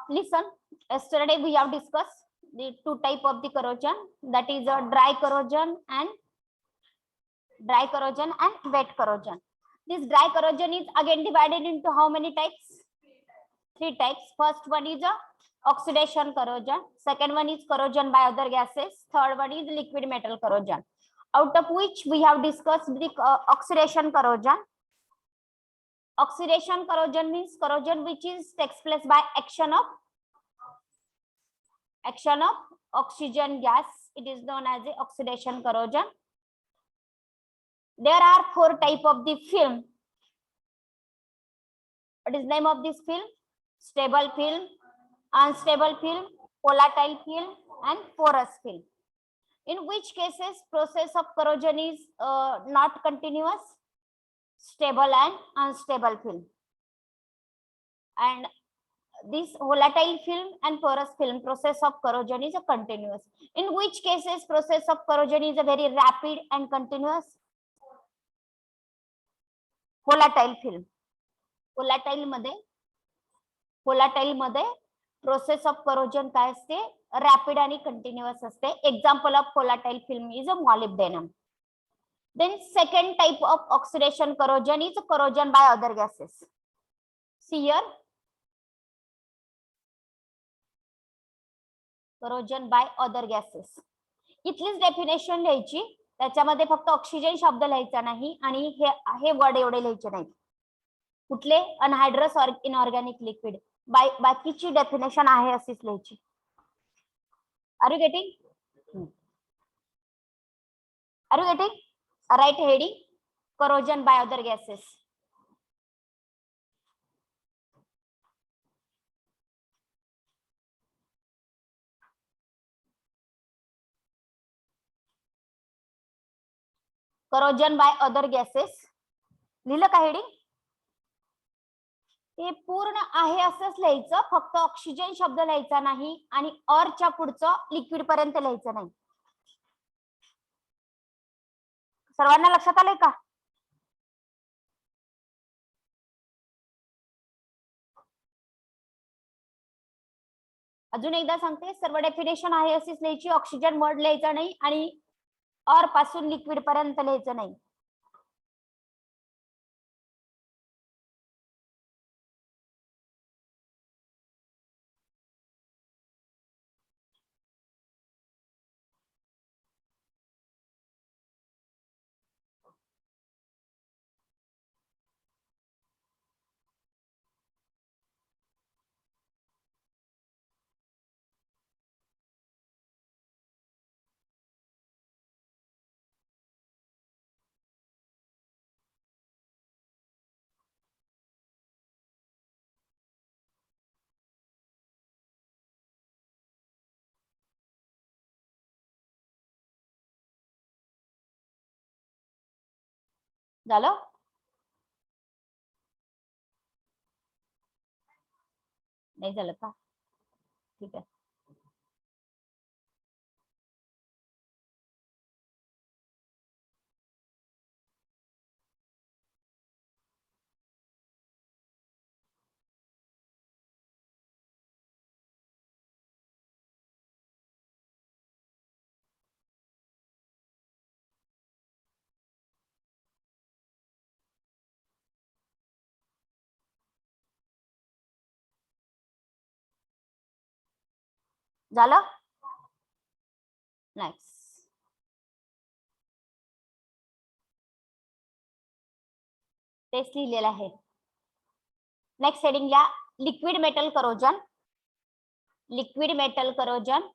Listen, yesterday we have discussed the two type of the corrosion, that is a dry corrosion and wet corrosion. This dry corrosion is again divided into how many types? Three types. First one is a oxidation corrosion, second one is corrosion by other gases, third one is liquid metal corrosion, out of which we have discussed the oxidation corrosion. Oxidation corrosion means corrosion which takes place by action of oxygen gas. It is known as the oxidation corrosion. There are four types of the film. What is name of this film? Stable film, unstable film, volatile film, and porous film. In which cases process of corrosion is not continuous, stable and unstable film. And this volatile film and porous film process of corrosion is a continuous. In which cases process of corrosion is a very rapid and continuous? Volatile film. Volatile मध्ये process of corrosion काय असते? Rapid आणि continuous असते. Example of volatile film is a molybdenum. Then second type of oxidation corrosion is corrosion by other gases. See here, corrosion by other gases. इथलीच definition लिहायची, त्याच्यामध्ये फक्त oxygen शब्द लिहायचा नाही आणि हे वर्ड एवढे लिहायचे नाही. कुठले? अनहायड्रस और इनऑर्गॅनिक लिक्विड. बाकीची डेफिनेशन आहे अशीच लिहायची. Are you getting? Write heading corrosion by other gases. corrosion by other gases लिहिलं का हेडिंग? हे पूर्ण आहे असंच लिहायचं, फक्त ऑक्सिजन शब्द लिहायचा नाही आणि ऑरच्या पुढचं लिक्विड पर्यंत लिहायचं नाही. सर्वांना लक्षात आलंय का? अजून एकदा सांगते, सर्व डेफिनेशन आहे अशीच लिहायची, ऑक्सिजन वर्ड लिहायचा नाही आणि ऑर पासून लिक्विड पर्यंत लिहायचं नाही. झालं? नाही झालं का? ठीक आहे. झालं? नेक्स्ट तेच लिहिलेलं आहे. नेक्स्ट हेडिंग ला liquid metal corrosion. Liquid metal corrosion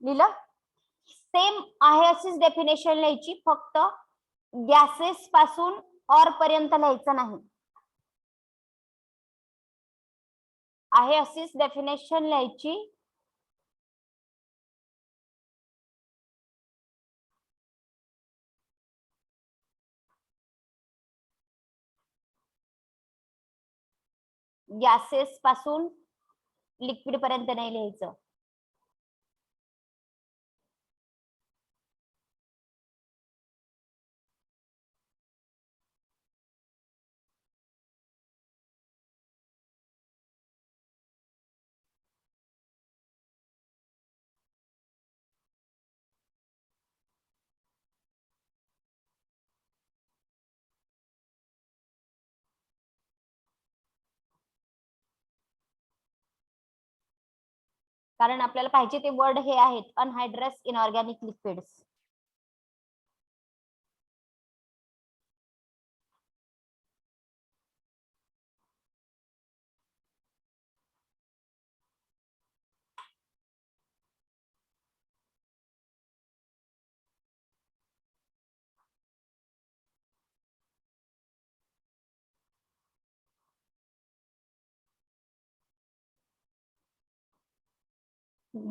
लिहिलं? सेम आहे अशीच डेफिनेशन लिहायची, फक्त गॅसेस पासून ऑर पर्यंत लिहायचं नाही. आहे अशीच डेफिनेशन लिहायची, गॅसेस पासून लिक्विड पर्यंत नाही लिहायचं. कारण आपल्याला पाहिजे ते वर्ड हे आहेत, अनहायड्रस इनऑर्गॅनिक लिक्विड्स.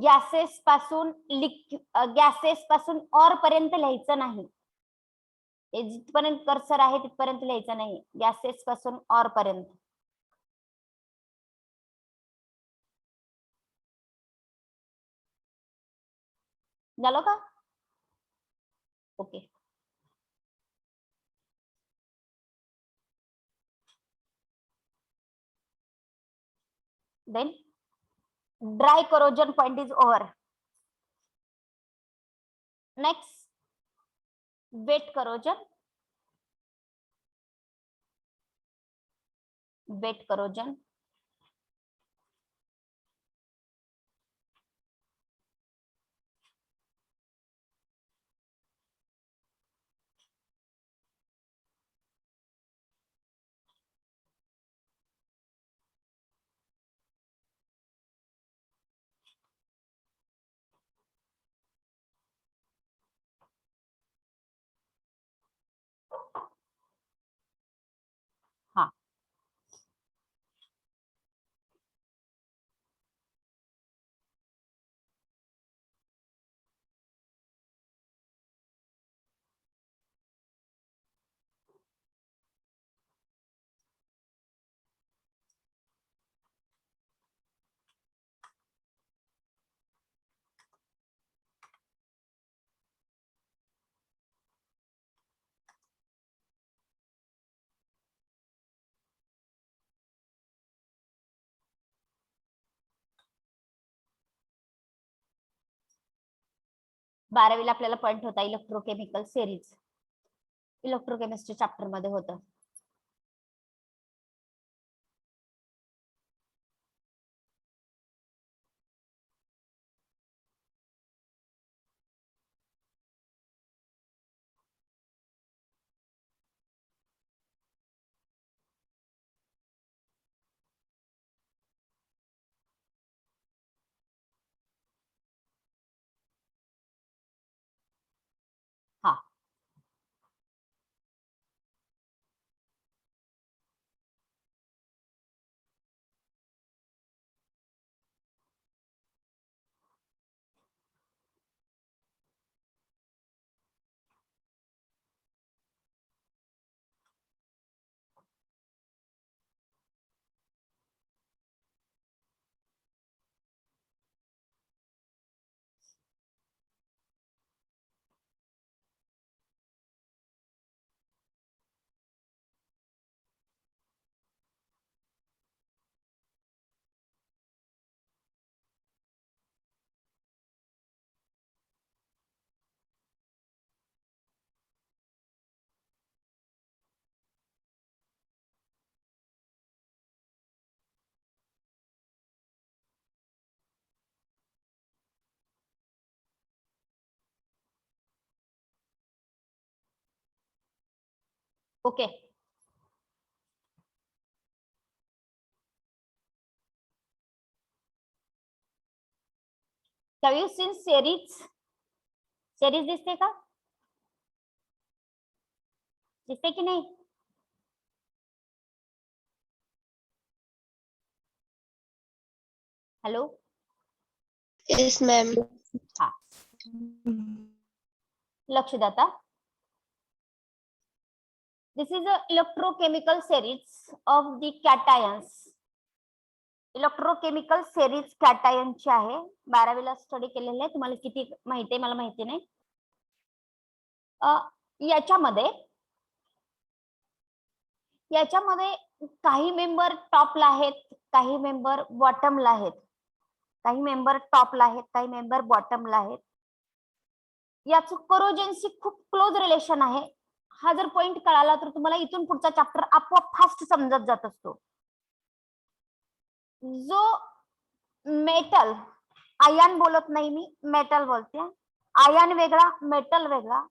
गॅसेस पासून ऑर पर्यंत लिहायचं नाही. जिथपर्यंत कर्सर आहे तिथपर्यंत लिहायचं नाही, गॅसेस पासून ऑर पर्यंत. झालं का? Okay. Then dry corrosion point is over. Next, wet corrosion. Wet corrosion. हा. बारावीला आपल्याला पॉइंट होता इलेक्ट्रोकेमिकल सिरीज, इलेक्ट्रोकेमिस्ट्री चॅप्टर मध्ये होतं. हा. Okay. Have you seen series? series दिसते का? दिसते की नाही? हॅलो. Yes, ma'am. हा. लक्ष द्या आता. This is a electrochemical series of the cations. Electrochemical series कॅटायनची आहे. बारावीला स्टडी केलेले आहे. तुम्हाला किती माहिती आहे मला माहिती नाही. याच्यामध्ये काही मेंबर टॉपला आहेत, काही मेंबर बॉटमला आहेत. काही मेंबर टॉपला आहेत, काही मेंबर बॉटमला आहेत. याचं कोरोजनशी खूप क्लोज रिलेशन आहे. हा जर पॉइंट कळाला तर तुम्हाला इथून पुढचा चॅप्टर आपोआप फास्ट समजत जात असतो. जो मेटल आयन बोलत नाही मी, मेटल बोलते. आयन वेगळा, मेटल वेगळा.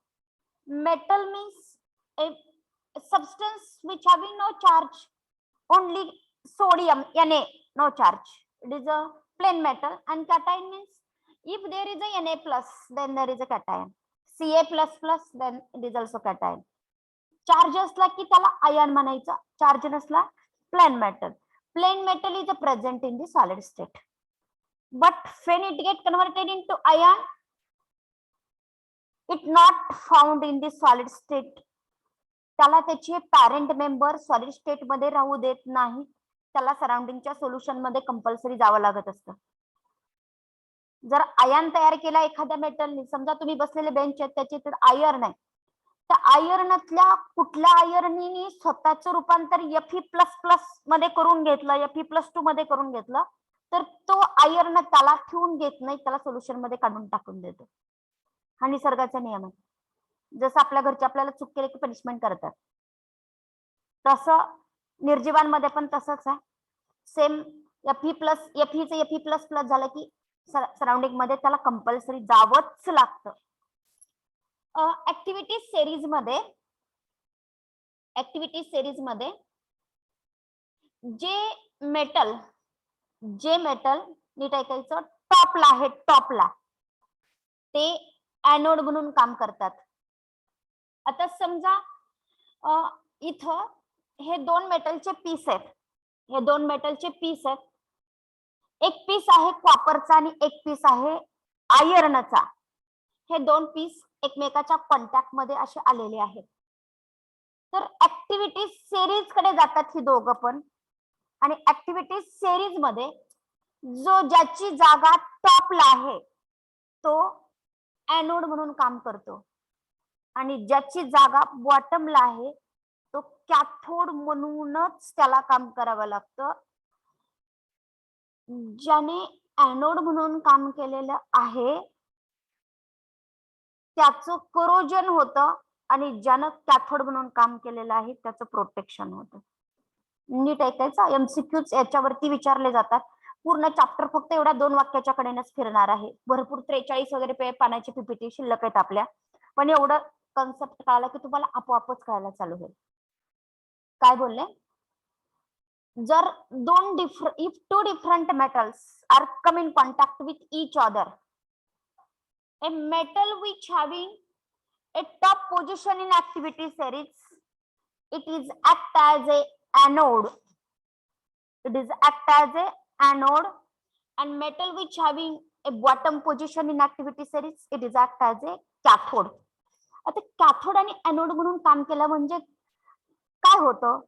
Metal means a substance which having no charge, only sodium, Na, no charge. It is a plain metal. And cation means if there is a Na plus, then there is a cation. Ca plus plus, then it is also cation. Charge असला की त्याला ion म्हणायचं, charge नसला plain metal. Plain metal is present in the solid state, but when it get converted into ion, it not found in the solid state. त्याला त्याचे parent member solid state मध्ये राहू देत नाही, त्याला सराउंडिंगच्या सोल्युशन मध्ये कंपल्सरी जावं लागत असतं. जर आयन तयार केला एखाद्या मेटलने, समजा तुम्ही बसलेले बेंच आहेत त्याचे तर आयर्न आहे, त्या आयर्नातल्या कुठल्या आयर्ननी स्वतःचं रूपांतर Fe++ मध्ये करून घेतलं, Fe+2 मध्ये करून घेतलं, तर तो आयर्न त्याला ठेवून घेत नाही, त्याला सोल्युशन मध्ये काढून टाकून देतो. हा निसर्गाचा नियम आहे. जसं आपल्या घरचे आपल्याला चूक केली की पनिशमेंट करतात, तसं निर्जीवांमध्ये पण तसंच आहे. सेम Fe++ झालं की सराउंडिंग मध्ये त्याला कंपल्सरी जावंच लागतं. ऍक्टिव्हिटी सिरीज मध्ये जे मेटल नीट ऐकायचं, टॉपला आहे, टॉपला ते ऍनोड म्हणून काम करतात. आता समजा इथं हे दोन मेटलचे पीस आहेत, एक पीस आहे कॉपरचा आणि एक पीस आहे आयर्नचा. हे दोन पीस एकमेकाच्या कॉन्टॅक्ट मध्ये असे आलेले आहेत. तर ऍक्टिव्हिटी सिरीज कडे जातात ही दोघं पण, आणि ऍक्टिव्हिटी सिरीज मध्ये ज्याची जागा टॉपला आहे तो ऍनोड म्हणून काम करतो, आणि ज्याची जागा बॉटमला आहे तो कॅथोड म्हणूनच त्याला काम करावं लागतं. ज्याने ऍनोड म्हणून काम केलेलं आहे त्याचं करोजन होतं, आणि ज्यानं कॅथोड म्हणून काम केलेलं आहे त्याचं प्रोटेक्शन होतं. नीट ऐकायचं, एमसीक्यूज याच्यावरती विचारले जातात. पूर्ण चॅप्टर फक्त एवढ्या 2 वाक्याच्या कडेनच फिरणार आहे. भरपूर 43 वगैरे पानाची पीपीटी शिल्लक आहेत आपल्या, पण एवढं कन्सेप्ट कळाला की तुम्हाला आपोआपच कळायला चालू होईल. काय बोलले, जर if two different metals are come in contact with each other, a metal which having a top position in activity series, it is act as a anode. And metal which having a bottom position in activity series, it is act as a cathode. आता cathode आणि anode म्हणून काम केलं म्हणजे काय होतं,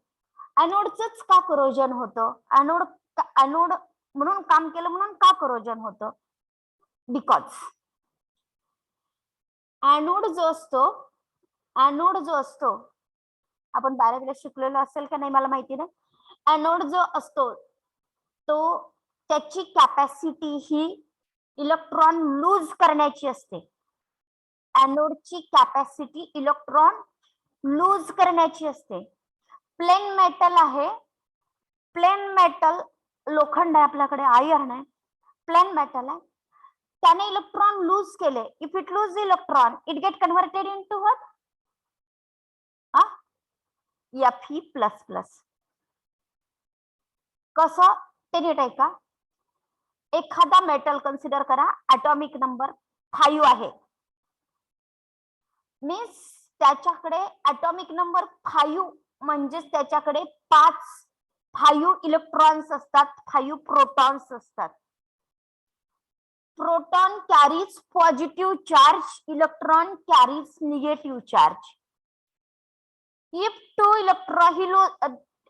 एनोडचंच का corrosion होतं, एनोड म्हणून काम केलं म्हणून का करोजन होतं, बिकॉज एनोड जो असतो आपण बारावीला शिकलेलो असेल का नाही मला माहिती नाही, एनोड जो असतो तो त्याची कॅपॅसिटी ही इलेक्ट्रॉन लूज करण्याची असते. एनोडची कॅपॅसिटी इलेक्ट्रॉन लूज करण्याची असते. प्लेन मेटल आहे, प्लेन मेटल लोखंड आहे आपल्याकडे, आयर्न आहे, प्लेन मेटल आहे, त्याने इलेक्ट्रॉन लूज केले. If it loose electron, it get converted into what, Fe++. कसं ते नीट आहे का, एखादा मेटल कन्सिडर करा, ऍटॉमिक नंबर 5 आहे, मीन्स त्याच्याकडे ऍटॉमिक नंबर 5 म्हणजेच त्याच्याकडे 5 इलेक्ट्रॉन्स असतात, 5 प्रोटॉन्स असतात. Proton carries positive charge, electron carries negative charge.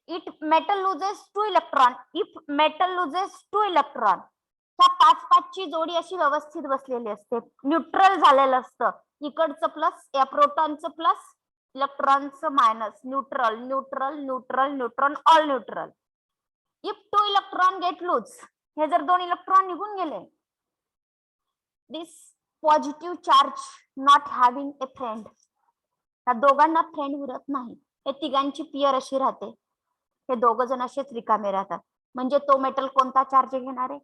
If metal loses 2 electron, if metal loses 2 electron, त्या 5 ची जोडी अशी व्यवस्थित बसलेली असते, न्यूट्रल झालेलं असतं. इकडचं प्लस, या प्रोटॉनचं प्लस, इलेक्ट्रॉनचं minus, neutral neutral neutral neutron, all neutral. If 2 electron get lose, हे जर 2 इलेक्ट्रॉन निघून गेले, this positive charge not having a friend, त्या दोघांना फ्रेंड उरत नाही, हे तिघांची पियर अशी राहते, हे दोघ जण असेच रिकामे राहतात. म्हणजे तो मेटल कोणता चार्ज घेणार आहे,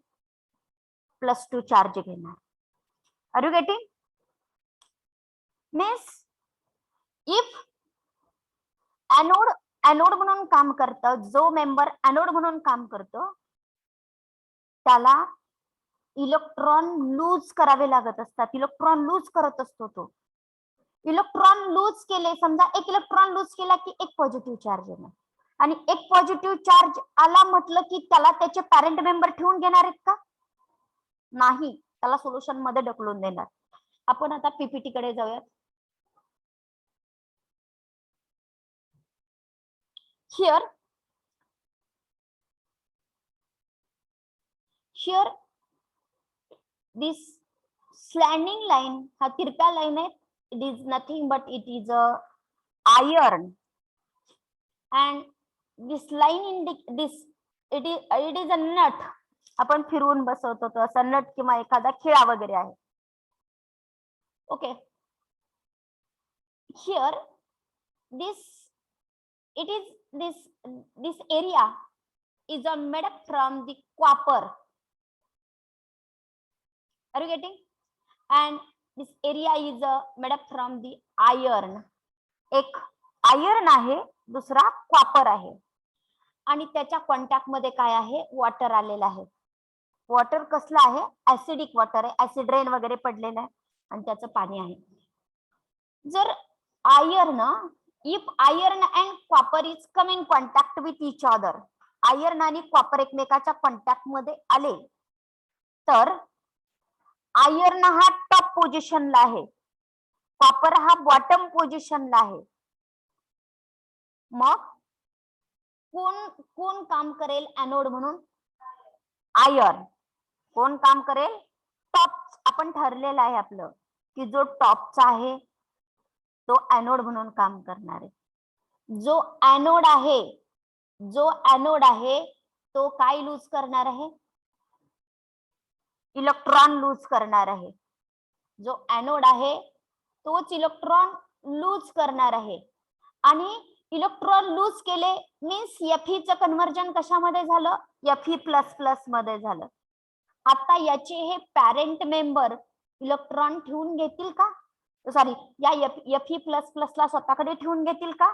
+2 चार्ज घेणार. Are you getting? Means if anode म्हणून काम करतं, जो मेंबर एनोड म्हणून काम करतो त्याला इलेक्ट्रॉन लूज करावे लागत असतात. इलेक्ट्रॉन लूज करत असतो तो. इलेक्ट्रॉन लूज केले, समजा एक इलेक्ट्रॉन लूज केला की एक पॉझिटिव्ह चार्ज येणार, आणि एक पॉझिटिव्ह चार्ज आला म्हटलं की त्याला त्याचे पॅरेंट मेंबर ठेवून घेणार आहेत का? नाही, त्याला सोल्युशन मध्ये ढकलून देणार. आपण आता पीपीटी कडे जाऊयात. हिअर this slanting line, हा तिरप्या लाईन आहे. It is nothing but it is a iron, and this line it is a nut. आपण फिरवून बसवतो तो असा नट किंवा एखादा खिळा वगैरे आहे. Okay, here this area is made up from the copper. Are you getting? And this area is made up from the iron. एक आयर्न आहे, दुसरा कॉपर आहे, आणि त्याच्या कॉन्टॅक्ट मध्ये काय आहे? वॉटर आलेलं आहे. वॉटर कसलं आहे? ऍसिडिक वॉटर आहे, ऍसिड रेन वगैरे पडलेलं आहे आणि त्याचं पाणी आहे. जर iron, if iron and copper is come in contact with each other, iron आणि कॉपर एकमेकाच्या कॉन्टॅक्ट मध्ये आले तर आयर्न हा टॉप पोझिशनला आहे, कॉपर हा बॉटम पोझिशनला आहे. मग कोण काम करेल एनोड म्हणून? आयर्न. कोण काम करेल? टॉप. आपण ठरलेलं आहे आपलं की जो टॉपचा आहे तो एनोड म्हणून काम करणार आहे. जो एनोड आहे तो काय लूज करणार आहे? इलेक्ट्रॉन लूज करणार आहे. जो एनोड आहे तोच इलेक्ट्रॉन लूज करणार आहे, आणि इलेक्ट्रॉन लूज केले मीन्स Fe चं कन्वर्जन कशामध्ये झालं? Fe++ मध्ये झालं. आता याचे हे पॅरेंट मेंबर इलेक्ट्रॉन ठेवून घेतील का? सॉरी, या Fe++ ला स्वतःकडे ठेवून घेतील का?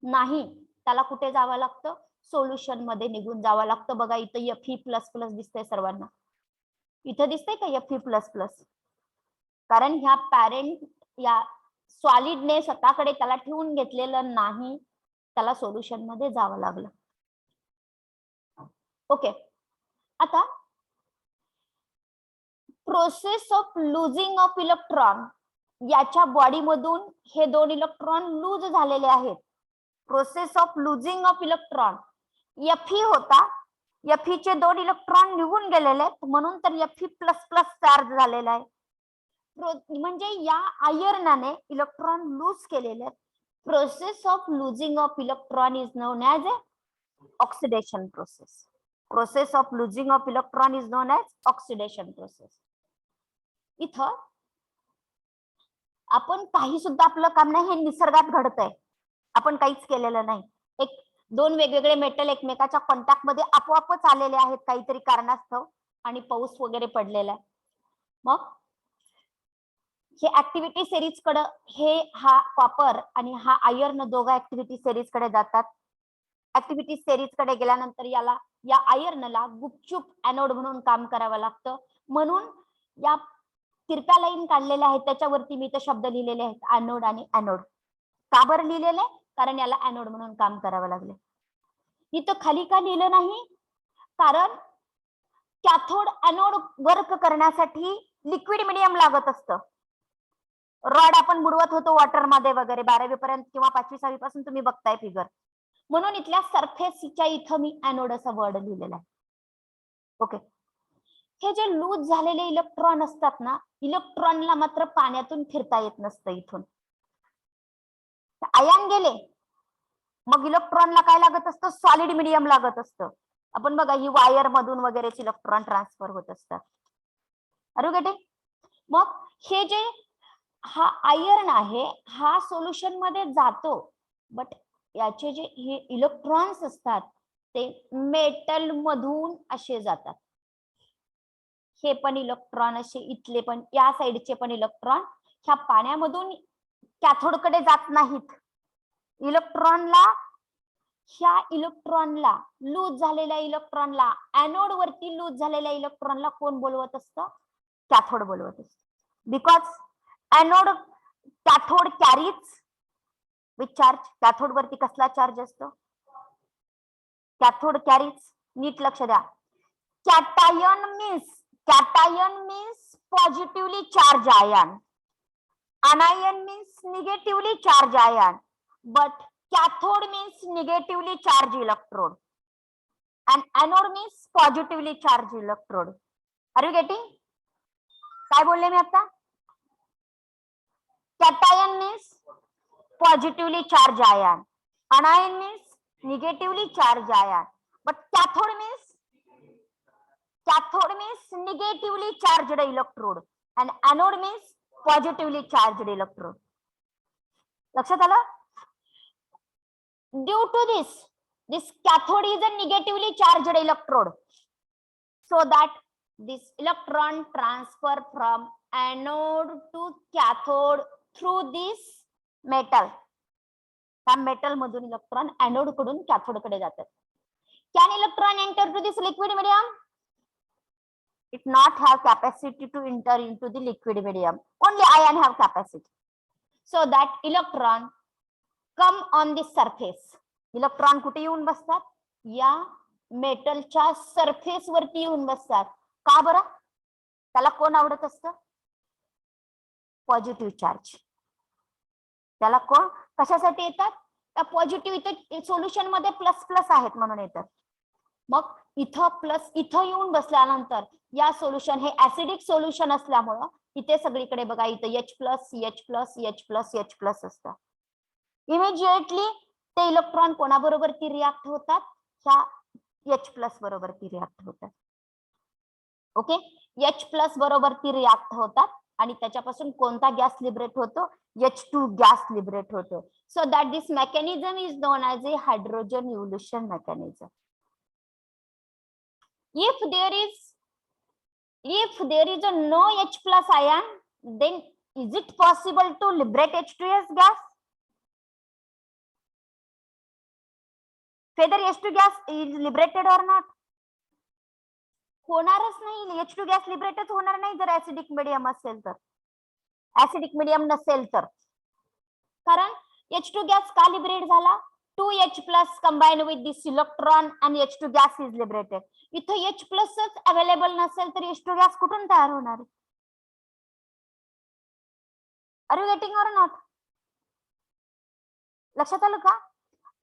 नाही, त्याला कुठे जावं लागतं? सोल्युशन मध्ये निघून जावं लागतं. बघा इथं Fe++ दिसतंय सर्वांना. इथं दिसतंय का Fe++? कारण ह्या पॅरेंट या सॉलिडने स्वतःकडे त्याला ठेवून घेतलेलं नाही, त्याला सोल्युशन मध्ये जावं लागलं. ओके, आता process of losing of electron, याच्या बॉडी मधून हे दोन इलेक्ट्रॉन लूज झालेले आहेत. Process of losing of electron, Fe होता, Fe चे दोन इलेक्ट्रॉन निघून गेलेले आहेत म्हणून तर Fe++ चार्ज झालेला आहे. म्हणजे या आयर्नाने इलेक्ट्रॉन लूज केलेले आहेत. Process of losing of electron is non as oxidation process. Process of losing of electron is non as oxidation process. इथं आपण काही सुद्धा आपलं काम नाही, हे निसर्गात घडतंय, आपण काहीच केलेलं नाही. एक दोन वेगवेगळे मेटल एकमेकाच्या कॉन्टॅक्ट मध्ये आपोआपच आलेले आहेत काहीतरी कारणास्तव, आणि पाऊस वगैरे पडलेला आहे. मग हे ऍक्टिव्हिटी सिरीज कडे, हा कॉपर आणि हा आयर्न दोघा ऍक्टिव्हिटी सिरीज कडे जातात. ऍक्टिव्हिटी सिरीज कडे गेल्यानंतर या आयर्नला गुपचूप एनोड म्हणून काम करावं लागतं. म्हणून या तिरप्या लाईन काढलेल्या आहेत त्याच्यावरती मी इथे शब्द लिहिलेले आहेत, एनोड आणि एनोड. का बरं लिहिलेले? कारण याला एनोड म्हणून काम करावं लागले. इथं खाली का लिहिलं नाही? कारण कॅथोड एनोड वर्क करण्यासाठी लिक्विड मीडियम लागत असतं. रॉड आपण बुडवत होतो वॉटर मध्ये वगैरे 12वी पर्यंत किंवा 5वी 6वी पासून तुम्ही बघताय फिगर. म्हणून इथल्या सरफेसच्या इथं मी एनोड असा वर्ड लिहिलेला आहे. ओके, हे जे लूज झालेले इलेक्ट्रॉन असतात ना, इलेक्ट्रॉनला मात्र पाण्यातून फिरता येत नसतं. इथून आयन गेले मग इलेक्ट्रॉनला काय लागत असतं? सॉलिड मीडियम लागत असतं. आपण बघा ही वायर मधून वगैरेच इलेक्ट्रॉन ट्रान्सफर होत असतात. Are you getting? मग हे जे हा आयर्न आहे हा सोल्युशन मध्ये जातो, बट याचे जे हे इलेक्ट्रॉन्स असतात ते मेटल मधून असे जातात. हे पण इलेक्ट्रॉन असे इथले पण या साईडचे पण इलेक्ट्रॉन ह्या पाण्यामधून कॅथोडकडे जात नाहीत. ह्या इलेक्ट्रॉनला लूज झालेल्या इलेक्ट्रॉनला एनोड वरती लूज झालेल्या इलेक्ट्रॉनला कोण बोलवत असतं? कॅथोड बोलवत असतं. Because anode cathode carries with charge. Cathode वरती कसला चार्ज असतो? Cathode carries. नीट लक्ष द्या. Cation means positively charge ion. anion means negatively charged ion, but cathode means negatively charged electrode and anode means positively charged electrode. Are you getting? काय बोलले मी आता? cation means positively charged ion, anion means negatively charged ion, but cathode means negatively charged electrode and anode means positively charged electrode. लक्षात आलं? Due to this cathode is a negatively charged electrode, so that this electron transfer from anode to cathode through this metal. त्या metal मधून electron anode कडून cathode कडे जातात. Can electron enter to this liquid medium? It not have capacity to enter into the liquid medium. Only ion have capacity. So that electron come on the surface. Electron कुठे येऊन बसतात? या मेटलच्या surface वरती येऊन बसतात. का बरं? त्याला कोण आवडत असतं? Positive charge. त्याला कोण कशासाठी येतात? त्या पॉझिटिव्ह इथे सोल्युशन मध्ये प्लस प्लस आहेत म्हणून येतात. मग इथं प्लस इथं येऊन बसल्यानंतर या सोल्युशन हे ऍसिडिक सोल्युशन असल्यामुळं इथे सगळीकडे बघा इथं H plus H plus H plus H plus असतं. इमिजिएटली ते इलेक्ट्रॉन कोणाबरोबर ती रिॲक्ट होतात? ह्या H प्लस बरोबर ती रिॲक्ट होतात. ओके, H प्लस बरोबर ती रिॲक्ट होतात आणि त्याच्यापासून कोणता गॅस लिबरेट होतो? H2 गॅस लिबरेट होतो. So that this mechanism is non as A hydrogen evolution mechanism. If there is a no H plus ion, then is it possible to liberate H2S gas? Whether H2 gas is liberated or not? होणारच नाही. H2 gas liberated होणार नाही जर acidic medium असेल तर. Acidic medium नसेल तर. कारण H2 gas का लिबरेट झाला? 2H plus combined with this electron and H2 gas is liberated. इथं H plus अवेलेबल नसेल तर H2 gas कुठून तयार होणार? Are you getting or not? लक्षात आलं का?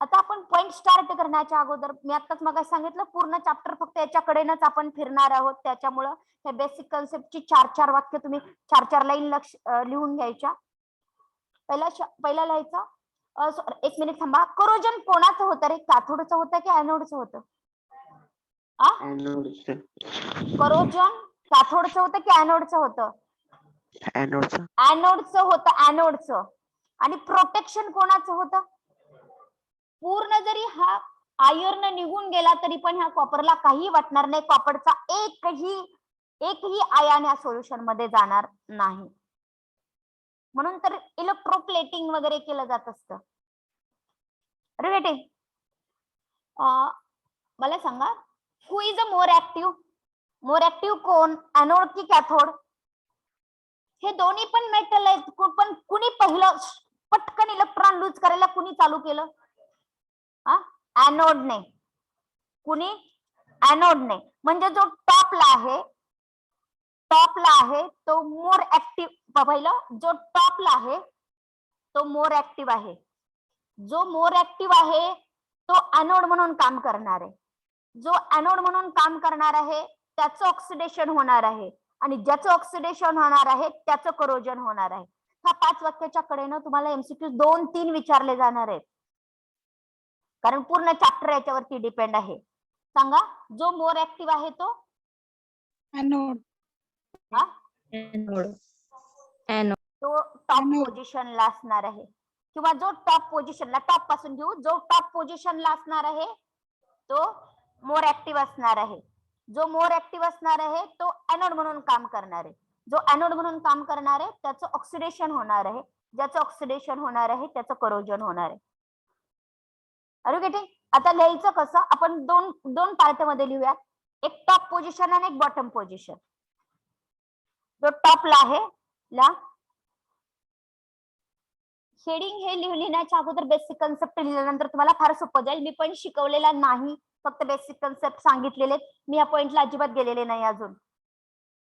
आता आपण पॉइंट स्टार्ट करण्याच्या अगोदर मी आताच मग सांगितलं पूर्ण चॅप्टर फक्त याच्याकडेच आपण फिरणार आहोत. त्याच्यामुळं हे बेसिक कन्सेप्टची 4-4 वाक्य तुम्ही 4-4 लाईन लिहून घ्यायच्या. पहिला लिहायचं. एक मिनिट थांबा. करोजन कोणाचं होतं रे? कॅथोडचं होतं की एनोडचं होतं? करोजन कॅथोडचं होतं की एनोडचं होतं? एनोडचं होतं. एनोडचं. आणि प्रोटेक्शन कोणाचं होतं? पूर्ण जरी हा आयर्न निघून गेला तरी पण ह्या कॉपरला काही वाटणार नाही. कॉपरचा एकही आयन या सोल्युशन मध्ये जाणार नाही. म्हणून तर इलेक्ट्रोप्लेटिंग वगैरे केलं जात असतं. मला सांगा, who is a more active? More active कोण? एनोड की कॅथोड? हे दोन्ही पण मेटल आहेत. पण कुणी पहिलं पटकन इलेक्ट्रॉन लूज करायला कुणी चालू केलं? एनोडने. कुणी? एनोडने. म्हणजे जो टॉपला आहे तो मोर ऍक्टिव्ह. पहिलं जो टॉपला आहे तो मोर ऍक्टिव्ह आहे. जो मोर ऍक्टिव्ह आहे तो एनोड म्हणून काम करणार आहे. जो एनोड म्हणून काम करणार आहे त्याचं ऑक्सिडेशन होणार आहे आणि ज्याचं ऑक्सिडेशन होणार आहे त्याचं करोजन होणार आहे. ह्या 5 वाक्याच्या कडेनं तुम्हाला एमसीक्यू 2-3 विचारले जाणार आहेत. कारण पूर्ण चॅप्टर याच्यावरती डिपेंड आहे. सांगा, जो मोर ऍक्टिव्ह आहे तो एनोड. तो टॉप पोझिशनला असणार आहे. किंवा जो टॉप पोझिशनला, टॉप पासून घेऊ, जो टॉप पोझिशनला असणार आहे तो मोर ऍक्टिव्ह असणार आहे. जो मोर ऍक्टिव्ह असणार आहे तो एनोड म्हणून काम करणार आहे. जो एनोड म्हणून काम करणार आहे त्याचं ऑक्सिडेशन होणार आहे. ज्याचं ऑक्सिडेशन होणार आहे त्याचं करोजन होणार आहे. अरे गेटिंग? आता लिहायचं कसं, आपण दोन पार्ट मध्ये लिहूयात. एक टॉप पोझिशन आणि एक बॉटम पोझिशन. जो टॉपला आहे ला शेडिंग हे लिहिण्याच्या अगोदर बेसिक कन्सेप्ट लिहिल्यानंतर तुम्हाला फार सोपं जाईल. मी पण शिकवलेला नाही, फक्त बेसिक कन्सेप्ट सांगितलेले. मी या पॉइंटला अजिबात गेलेले नाही अजून.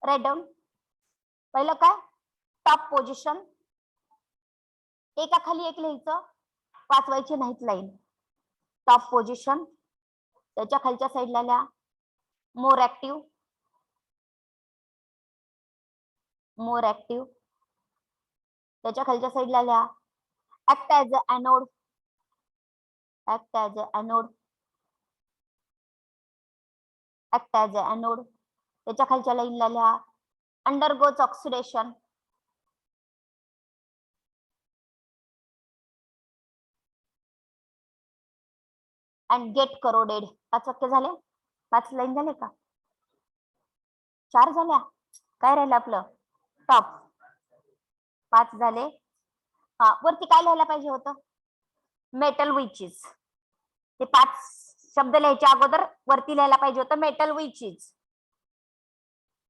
Write down. पहिलं काय, टॉप पोझिशन. एका खाली एक लिहायचं, वाचवायची नाहीत लाईन. टॉप पोझिशन, त्याच्या खालच्या साईडला लिहा मोर ऍक्टिव्ह. मोर ऍक्टिव्ह, त्याच्या खालच्या साईडला लिहा act as a anode. act as a anode. act as a anode. त्याच्या खालच्या लाईनला लिहा undergoes oxidation. and get corroded. 5 वाक्य झाले? 5 लाईन झाले का? 4 झाल्या? काय राहिलं आपलं? टॉप. 5 झाले. हा, वरती काय लिहायला पाहिजे होतं? Metal which is. ते 5 शब्द लिहायच्या अगोदर वरती लिहायला पाहिजे होतं metal which is.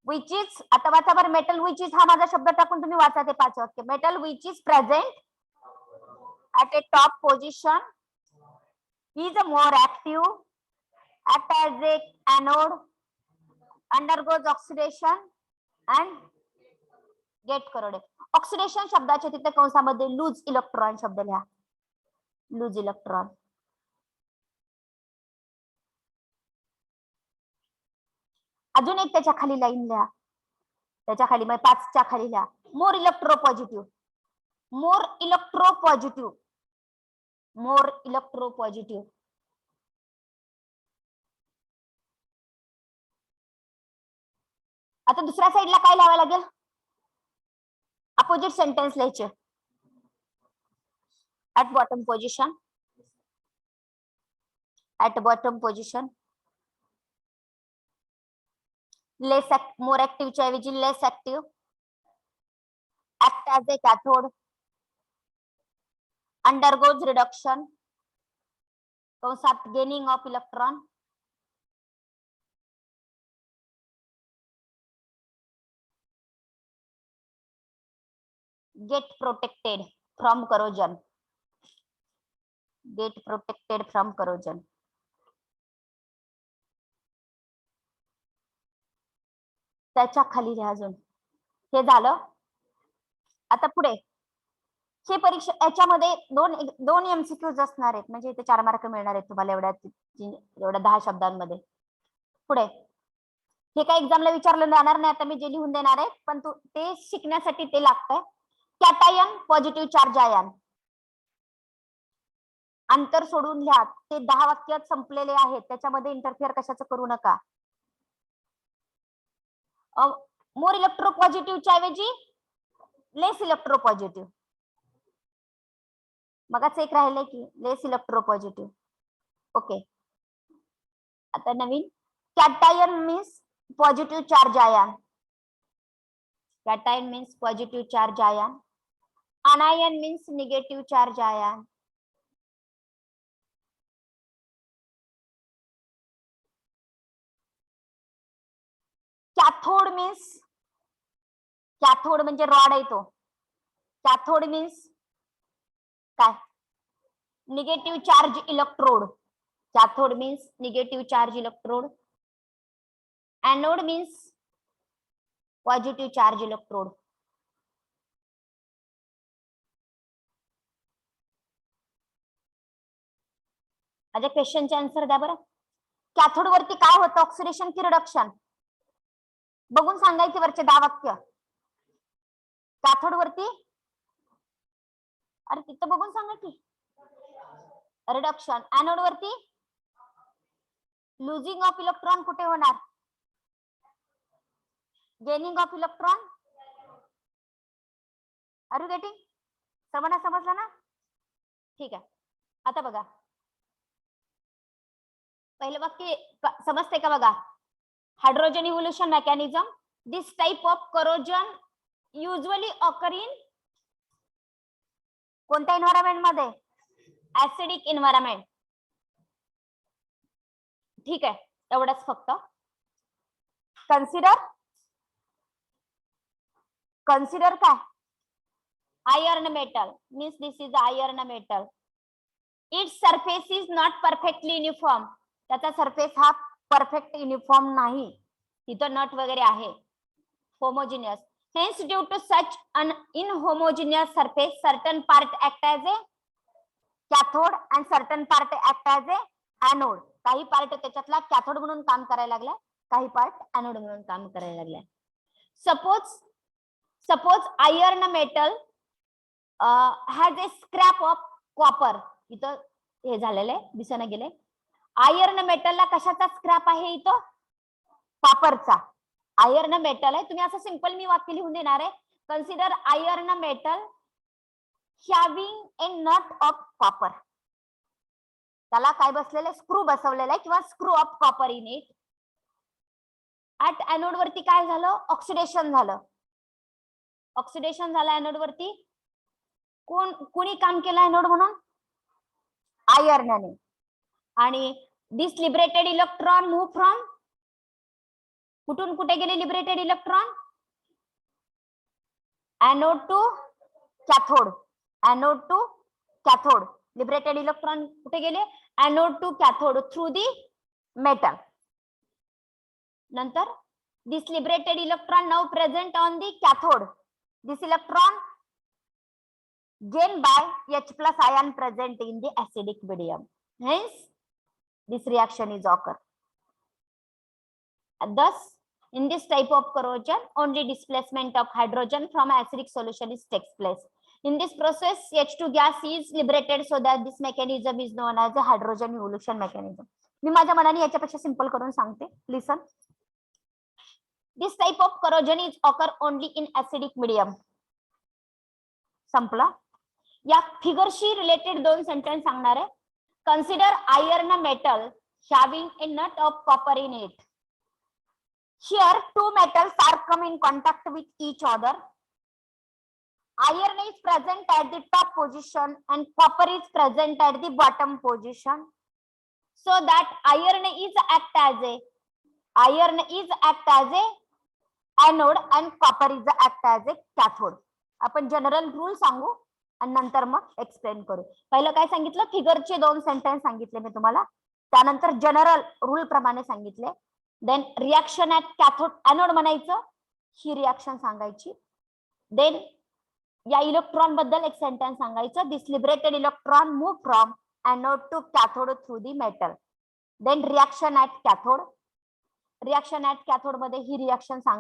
Which is, आता वाचा बरं. मेटल विच इज हा माझा शब्द टाकून तुम्ही वाचा ते 5 वाक्य. Metal which is present at a top position is more active, act as a anode, undergoes oxidation and get corroded. Oxidation शब्दाच्या तिथे कंसामध्ये लूज इलेक्ट्रॉन शब्द लिहा. Loose electron. अजून एक त्याच्या खाली लाईन लिहा. त्याच्या खाली म्हणजे 5च्या खाली लिहा मोर इलेक्ट्रोपॉझिटिव्ह. मोर इलेक्ट्रोपॉझिटिव्ह. मोर इलेक्ट्रोपॉझिटिव्ह. आता दुसऱ्या साईडला काय लिहावं लागेल? अपोजिट सेंटेन्स लिहायचे. at bottom position. at bottom position. more active च्या ऐवजी less active. act as a cathode. undergoes reduction. कंसात gaining of electron. get protected from corrosion. get protected from corrosion. त्याच्या खाली लिहा अजून. हे झालं. आता पुढे हे परीक्षा याच्यामध्ये दोन एमसीक्यूज असणार आहेत, म्हणजे इथे 4 मार्क मिळणार आहेत तुम्हाला एवढ्या 10 शब्दांमध्ये. पुढे हे काय एक्झामला विचारलं जाणार नाही, आता मी जे लिहून देणार आहे, पण ते शिकण्यासाठी ते लागतंय. Cation positive charge ion. अंतर सोडून लिहा. ते 10 वाक्य संपलेले आहेत, त्याच्यामध्ये इंटरफिअर कशाचं करू नका. मोर इलेक्ट्रोपॉझिटिव्हच्या ऐवजी लेस इलेक्ट्रोपॉझिटिव्ह. मगच एक राहिले की लेस इलेक्ट्रोपॉझिटिव्ह. ओके. आता नवीन cation means positive charge ion. Cation means positive charge ion. Anion means negative charge ion. Cathode means, cathode म्हणजे रॉड आहे तो. कॅथोड मीन्स काय? Negative charge electrode. Cathode means negative charge electrode. Anode means positive charge electrode. माझ्या क्वेश्चनचे answer द्या बरं. Cathode वरती काय होतं? ऑक्सिडेशन की रिडक्शन? बघून सांगायचे वरचे 10 वाक्य. कॅथोड वरती, अरे तिथं बघून सांगा की. रिडक्शन. एनोड वरती लुजिंग ऑफ इलेक्ट्रॉन कुठे होणार? Gaining of electron. Are you getting? सर्वांना समजलं ना? ठीक आहे. आता बघा पहिलं वाक्य समजते का बघा. Hydrogen evolution mechanism. This type of corrosion usually occur in कोणत्या एन्व्हायरमेंट मध्ये? Acidic environment. ठीक आहे, एवढंच फक्त. कन्सिडर काय? Iron metal means this is iron metal. Its surface is not perfectly uniform. त्याचा सरफेस हा परफेक्ट युनिफॉर्म नाही, तिथं नट वगैरे आहे. Homogeneous. Hence, due to such an inhomogeneous surface, certain part act as a cathode and certain part act as a anode. काही part त्याच्यातला cathode म्हणून काम करायला लागलाय, काही पार्ट एनोड म्हणून काम करायला लागलाय. Suppose iron metal has a scrap of copper. इथं हे झालेलं आहे, दिसना गेले. आयर्न मेटलला कशाचा स्क्रॅप आहे? इथं कॉपरचा. आयर्न मेटल आहे. तुम्ही असं सिंपल मी वाक्य लिहून देणार आहे. Consider iron metal having a nut of copper. त्याला काय बसलेलं? स्क्रू बसवलेला आहे किंवा screw of copper in it. At anode वरती काय झालं? ऑक्सिडेशन झालं. ऑक्सिडेशन झालं एनोड वरती. कोणी काम केलं एनोड म्हणून? आयर्नने. आणि this liberated electron move from, कुठून कुठे गेले liberated electron? Anode to cathode. Anode to cathode. Liberated electron कुठे गेले? Anode to cathode through the metal. नंतर this liberated electron now present on the cathode. This electron gained by H plus ion present in the acidic medium. Hence, this reaction is occur. Thus, in this type of corrosion, only displacement of hydrogen from acidic solution is takes place. In this process, H2 gas is liberated, so that this mechanism is known as a hydrogen evolution mechanism. मी माझ्या मनाने याच्यापेक्षा simple करून सांगते. Listen. This type of corrosion is occur only in acidic medium. संपला. या फिगरशी related 2 sentence सांगणार आहे. Consider iron metal having a nut of copper in it. Here, two metals are come in contact with each other. Iron is present at the top position and copper is present at the bottom position. So that iron is act as a anode and copper is act as a cathode. आपण general rule सांगू आणि नंतर मग explain करू. पहिलं काय सांगितलं? फिगरचे 2 sentence सांगितले मी तुम्हाला. त्यानंतर जनरल रूल प्रमाणे सांगितले. Then reaction at cathode anode म्हणायचं, ही रिएक्शन सांगायची. देन या इलेक्ट्रॉन बद्दल एक सेंटेन्स सांगायचं. This liberated electron move from anode to cathode through the metal. Then reaction at cathode. Reaction at cathode मध्ये ही रिएक्शन सांग